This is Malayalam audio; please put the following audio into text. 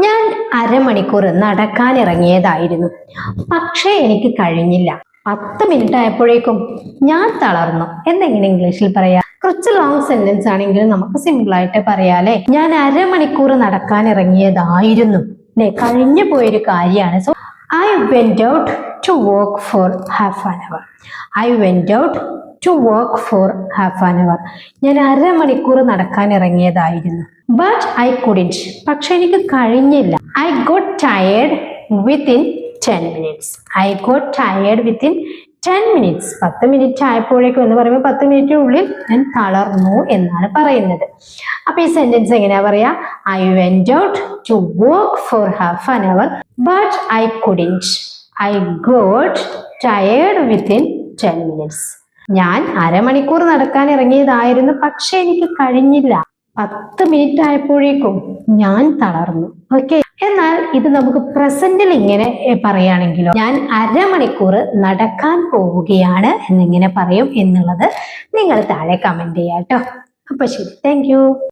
ഞാൻ അരമണിക്കൂർ നടക്കാൻ ഇറങ്ങിയതായിരുന്നു, പക്ഷേ എനിക്ക് കഴിഞ്ഞില്ല. 10 മിനിറ്റ് ആയപ്പോഴേക്കും ഞാൻ തളർന്നു. എന്തെങ്കിലും ഇംഗ്ലീഷിൽ പറയാ? കുറച്ച് ലോങ് സെന്റൻസ് ആണെങ്കിലും നമുക്ക് സിമ്പിൾ ആയിട്ട് പറയാല്ലേ. ഞാൻ അരമണിക്കൂർ നടക്കാൻ ഇറങ്ങിയതായിരുന്നു, അല്ലെ? കഴിഞ്ഞു പോയൊരു കാര്യമാണ്. So I went out to work for half an hour. I went out to work for half an hour. ഞാൻ അരമണിക്കൂർ നടക്കാൻ ഇറങ്ങിയതായിരുന്നു. But I couldn't. പക്ഷെ എനിക്ക് കഴിഞ്ഞില്ല. I got tired within 10 minutes. I got tired within 10 minutes. 10 minute ആയപ്പോഴേക്കും എന്ന് പറയുമ്പോൾ 10 മിനിറ്റിനുള്ളിൽ ഞാൻ തളർന്നു എന്നാണ് പറയുന്നത്. അപ്പൊ ഈ സെന്റൻസ് എങ്ങനെയാ പറയാ? I went out to work for half an hour but I couldn't. I got tired within 10 minutes. ഞാൻ അരമണിക്കൂർ നടക്കാൻ ഇറങ്ങിയതായിരുന്നു, പക്ഷെ എനിക്ക് കഴിഞ്ഞില്ല. 10 മിനിറ്റ് ആയപ്പോഴേക്കും ഞാൻ തളർന്നു. ഓക്കെ, എന്നാൽ ഇത് നമുക്ക് പ്രസന്റിൽ ഇങ്ങനെ പറയുകയാണെങ്കിലോ, ഞാൻ അരമണിക്കൂർ നടക്കാൻ പോവുകയാണ് എന്നിങ്ങനെ പറയും എന്നുള്ളത് നിങ്ങൾ താഴെ കമന്റ് ചെയ്യാം കേട്ടോ. അപ്പൊ ശരി, താങ്ക് യു.